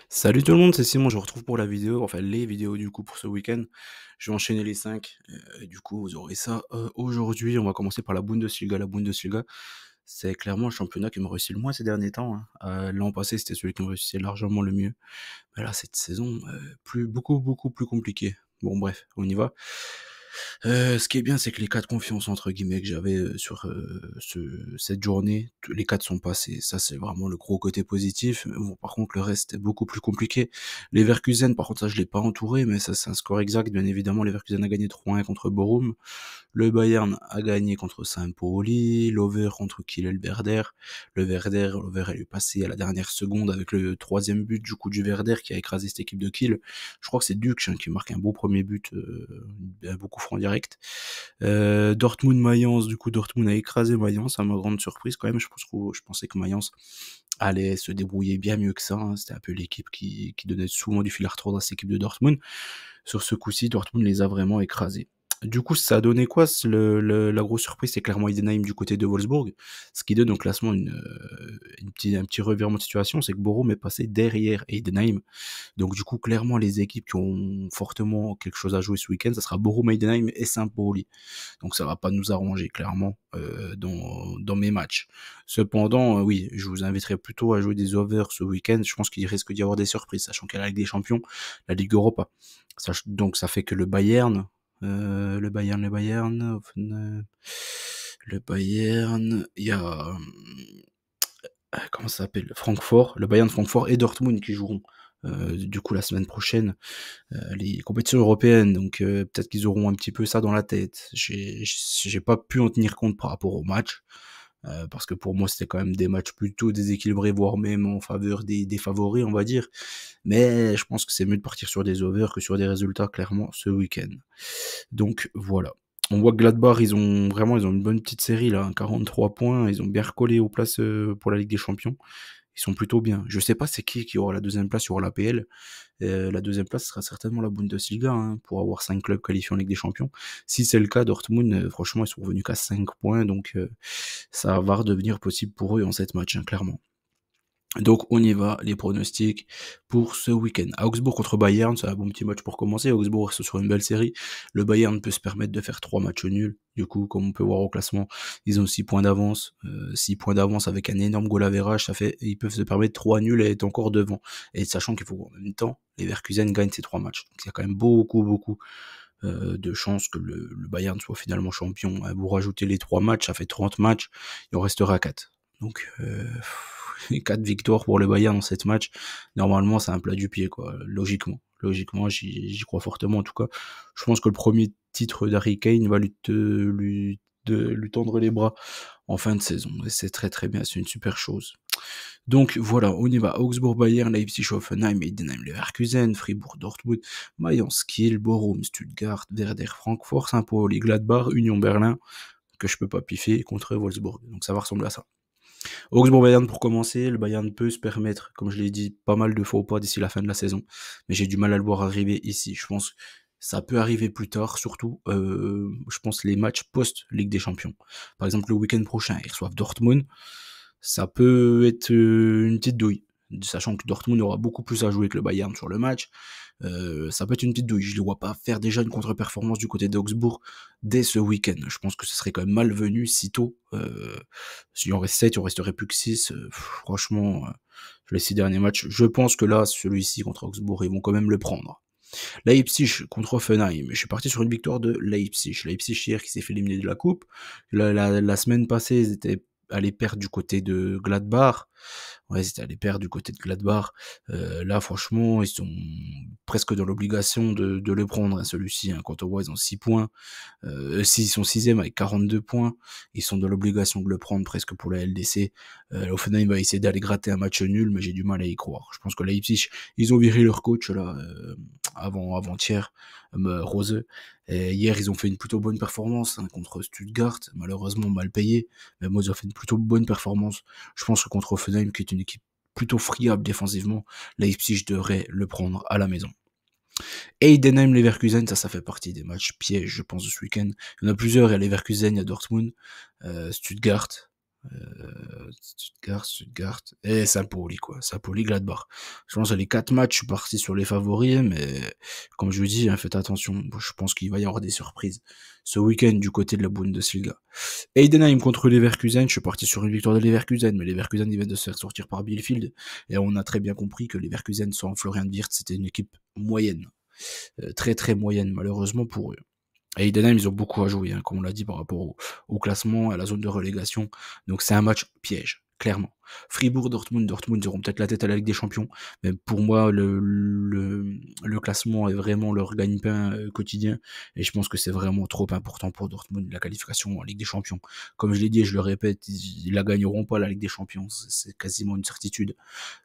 Salut tout le monde, c'est Simon, je vous retrouve pour la vidéo, enfin les vidéos du coup pour ce week-end. Je vais enchaîner les 5, du coup vous aurez ça aujourd'hui. On va commencer par la Bundesliga. La Bundesliga, c'est clairement le championnat qui me réussit le moins ces derniers temps, hein. L'an passé, c'était celui qui me réussissait largement le mieux. Mais là, cette saison, beaucoup plus compliqué. Bon bref, on y va. Ce qui est bien, c'est que les cas de confiance entre guillemets que j'avais sur cette journée, les 4 sont passés. Ça, c'est vraiment le gros côté positif. Bon, par contre, le reste est beaucoup plus compliqué. Leverkusen, par contre, ça, je l'ai pas entouré, mais ça, c'est un score exact. Bien évidemment, Leverkusen a gagné 3-1 contre Bochum. Le Bayern a gagné contre Saint-Pauli, l'Over contre Kiel Werder. L'Over est passé à la dernière seconde avec le troisième but du coup du Werder qui a écrasé cette équipe de Kiel. Je crois que c'est Dux qui marque un beau premier but, un beau coup franc direct. Dortmund-Mayence, du coup Dortmund a écrasé Mayence à ma grande surprise quand même. Je pensais que Mayence allait se débrouiller bien mieux que ça, hein. C'était un peu l'équipe qui donnait souvent du fil à retordre à cette équipe de Dortmund. Sur ce coup-ci, Dortmund les a vraiment écrasés. Du coup, ça a donné quoi? La grosse surprise, c'est clairement Heidenheim du côté de Wolfsburg. Ce qui donne au classement un petit revirement de situation, c'est que Bochum est passé derrière Heidenheim. Donc du coup, clairement, les équipes qui ont fortement quelque chose à jouer ce week-end, ça sera Bochum, Heidenheim et Saint-Pauli. Donc ça va pas nous arranger, clairement, dans mes matchs. Cependant, oui, je vous inviterai plutôt à jouer des overs ce week-end. Je pense qu'il risque d'y avoir des surprises, sachant qu'il y a la Ligue des Champions, la Ligue Europa. Donc ça fait que le Bayern, il y a comment ça s'appelle, Francfort, le Bayern de Francfort et Dortmund qui joueront du coup la semaine prochaine les compétitions européennes. Donc peut-être qu'ils auront un petit peu ça dans la tête. J'ai pas pu en tenir compte par rapport au match. Parce que pour moi c'était quand même des matchs plutôt déséquilibrés, voire même en faveur des favoris, on va dire. Mais je pense que c'est mieux de partir sur des overs que sur des résultats, clairement, ce week-end. Donc voilà. On voit que Gladbach, ils ont une bonne petite série là, hein, 43 points, ils ont bien recollé aux places pour la Ligue des Champions. Ils sont plutôt bien. Je sais pas c'est qui aura la deuxième place sur l'APL. La deuxième place sera certainement la Bundesliga, hein, pour avoir 5 clubs qualifiés en Ligue des Champions. Si c'est le cas, Dortmund, franchement, ils sont revenus qu'à 5 points, donc ça va redevenir possible pour eux en 7 matchs, hein, clairement. Donc on y va, les pronostics pour ce week-end. Augsbourg contre Bayern, c'est un bon petit match pour commencer. Augsbourg c'est sur une belle série. Le Bayern peut se permettre de faire 3 matchs nuls. Du coup, comme on peut voir au classement, ils ont 6 points d'avance. 6 points d'avance avec un énorme goal average, ça fait ils peuvent se permettre 3 nuls et être encore devant. Et sachant qu'il faut en même temps, les Leverkusen gagnent ces 3 matchs. Donc il y a quand même beaucoup de chances que le Bayern soit finalement champion. Vous rajoutez les 3 matchs, ça fait 30 matchs, il en restera 4. Donc 4 victoires pour le Bayern dans 7 matchs, normalement c'est un plat du pied, quoi, logiquement. Logiquement, j'y crois fortement en tout cas. Je pense que le premier titre d'Harry Kane va lui tendre les bras en fin de saison. Et c'est très bien, c'est une super chose. Donc voilà, on y va. Augsbourg, Bayern, Leipzig, Hoffenheim, Heidenheim, Leverkusen, Fribourg, Dortmund, Mayence, Kiel, Bochum, Stuttgart, Werder, Francfort, Saint-Pauli, Gladbach, Union Berlin, que je peux pas piffer, contre Wolfsburg. Donc ça va ressembler à ça. Augsbourg-Bayern pour commencer, le Bayern peut se permettre, comme je l'ai dit, pas mal de faux pas d'ici la fin de la saison, mais j'ai du mal à le voir arriver ici. Je pense que ça peut arriver plus tard, surtout, je pense les matchs post-Ligue des Champions. Par exemple, le week-end prochain, ils reçoivent Dortmund, ça peut être une petite douille. Sachant que Dortmund aura beaucoup plus à jouer que le Bayern sur le match, ça peut être une petite douille. Je ne les vois pas faire déjà une contre-performance du côté d'Augsbourg dès ce week-end. Je pense que ce serait quand même malvenu si tôt. S'il en reste 7, il en resterait plus que 6. Franchement, les 6 derniers matchs, je pense que là, celui-ci contre Augsbourg, ils vont quand même le prendre. Leipzig contre Offenheim. Je suis parti sur une victoire de Leipzig. Leipzig hier qui s'est fait éliminer de la coupe. La semaine passée, ils étaient allés perdre du côté de Gladbach. Ouais, ils étaient allés perdre du côté de Gladbach. Là, franchement, ils sont presque dans l'obligation de le prendre, hein, celui-ci. Hein. Quand on voit, ils ont 6 points. Ils sont 6e avec 42 points. Ils sont dans l'obligation de le prendre presque pour la LDC. Offenheim va essayer d'aller gratter un match nul, mais j'ai du mal à y croire. Je pense que Leipzig, ils ont viré leur coach là avant-hier, Rose. Et hier, ils ont fait une plutôt bonne performance, hein, contre Stuttgart, malheureusement mal payé, mais moi, ils ont fait une plutôt bonne performance. Je pense que contre Offenheim, qui est une équipe plutôt friable défensivement, Leipzig devrait le prendre à la maison. Heidenheim-Leverkusen, ça fait partie des matchs pièges, je pense, de ce week-end. Il y en a plusieurs, il y a Leverkusen, il y a Dortmund, Stuttgart, Stuttgart et Saint-Pauli, quoi. Saint-Pauli, Gladbach. Je pense que les 4 matchs, je suis parti sur les favoris, mais comme je vous dis, hein, faites attention. Je pense qu'il va y avoir des surprises ce week-end du côté de la Bundesliga. Heidenheim contre Leverkusen, je suis parti sur une victoire de Leverkusen, mais Leverkusen, ils viennent de se faire sortir par Bielefeld, et on a très bien compris que Leverkusen, sans Florian Wirtz, c'était une équipe moyenne. Très très moyenne, malheureusement pour eux. Et Heidenheim, ils ont beaucoup à jouer, hein, comme on l'a dit, par rapport au classement, à la zone de relégation. Donc c'est un match piège, clairement. Fribourg-Dortmund, Dortmund, ils auront peut-être la tête à la Ligue des Champions, mais pour moi, le classement est vraiment leur gagne-pain quotidien, et je pense que c'est vraiment trop important pour Dortmund, la qualification en Ligue des Champions. Comme je l'ai dit et je le répète, ils la gagneront pas, la Ligue des Champions, c'est quasiment une certitude.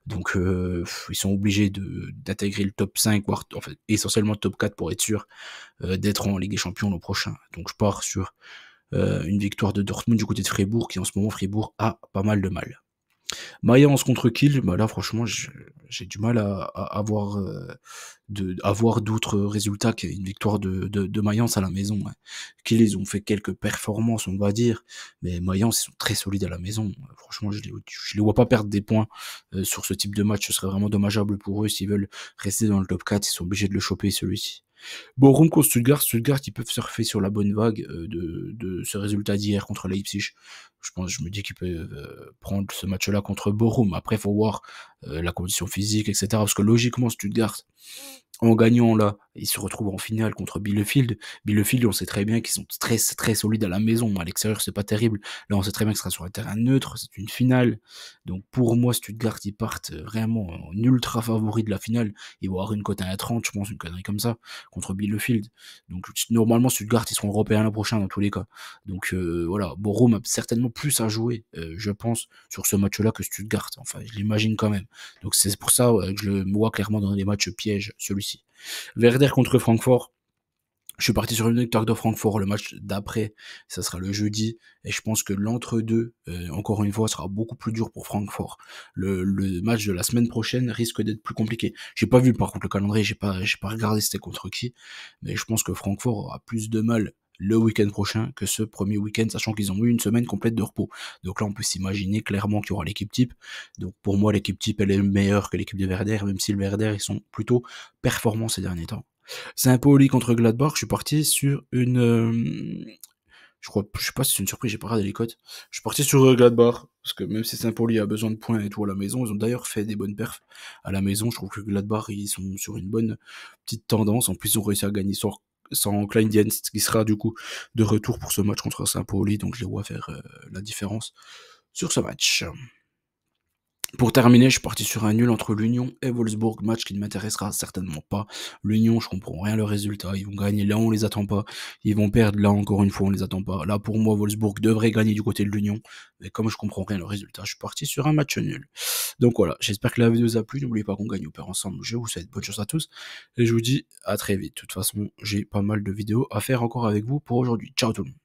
Donc ils sont obligés d'intégrer le top 5, voire en fait, essentiellement le top 4 pour être sûr d'être en Ligue des Champions l'an prochain. Donc je pars sur une victoire de Dortmund du côté de Fribourg, qui en ce moment Fribourg a pas mal de mal. Mayence contre Kiel, bah là franchement j'ai du mal à avoir d'autres résultats qu'une victoire de Mayence à la maison. Hein. Kiel, ils ont fait quelques performances, on va dire, mais Mayence, ils sont très solides à la maison. Franchement, je les vois pas perdre des points sur ce type de match. Ce serait vraiment dommageable pour eux s'ils veulent rester dans le top 4, ils sont obligés de le choper celui-ci. Bochum contre Stuttgart, ils peuvent surfer sur la bonne vague de ce résultat d'hier contre Leipzig. Je me dis qu'ils peuvent prendre ce match-là contre Bochum. Après, il faut voir la condition physique, etc. Parce que logiquement, Stuttgart, en gagnant là, ils se retrouvent en finale contre Bielefeld. Bielefeld, on sait très bien qu'ils sont très très solides à la maison. À l'extérieur, c'est pas terrible. Là, on sait très bien que ce sera sur un terrain neutre, c'est une finale. Donc pour moi, Stuttgart, ils partent vraiment en ultra favori de la finale. Ils vont avoir une cote à 1,30, je pense, une connerie comme ça, contre Bielefeld. Donc normalement, Stuttgart, ils seront européens l'an prochain dans tous les cas. Donc voilà, Bochum a certainement plus à jouer, je pense, sur ce match-là que Stuttgart. Enfin, je l'imagine quand même. Donc c'est pour ça que je le vois clairement dans les matchs pièges, celui-ci. Werder contre Francfort. Je suis parti sur une victoire de Francfort. Le match d'après, ça sera le jeudi. Et je pense que l'entre-deux, encore une fois, sera beaucoup plus dur pour Francfort. Le match de la semaine prochaine risque d'être plus compliqué. J'ai pas vu par contre le calendrier, j'ai pas regardé c'était contre qui. Mais je pense que Francfort aura plus de mal le week-end prochain que ce premier week-end, sachant qu'ils ont eu une semaine complète de repos. Donc là, on peut s'imaginer clairement qu'il y aura l'équipe type. Donc pour moi, l'équipe type, elle est meilleure que l'équipe de Werder, même si le Werder, ils sont plutôt performants ces derniers temps. Saint-Pauli contre Gladbach, je suis parti sur je sais pas si c'est une surprise, j'ai pas regardé les cotes. Je suis parti sur Gladbach, parce que même si Saint-Pauli a besoin de points et tout à la maison, ils ont d'ailleurs fait des bonnes perfs à la maison. Je trouve que Gladbach, ils sont sur une bonne petite tendance. En plus, ils ont réussi à gagner sans Kleindienst, qui sera du coup de retour pour ce match contre Saint-Pauli, donc je les vois faire la différence sur ce match. Pour terminer, je suis parti sur un nul entre l'Union et Wolfsburg, match qui ne m'intéressera certainement pas. L'Union, je comprends rien le résultat, ils vont gagner là, on les attend pas. Ils vont perdre là, encore une fois, on les attend pas. Là, pour moi, Wolfsburg devrait gagner du côté de l'Union, mais comme je comprends rien le résultat, je suis parti sur un match nul. Donc voilà, j'espère que la vidéo vous a plu, n'oubliez pas qu'on gagne au père ensemble, je vous souhaite bonne chance à tous, et je vous dis à très vite. De toute façon, j'ai pas mal de vidéos à faire encore avec vous pour aujourd'hui. Ciao tout le monde.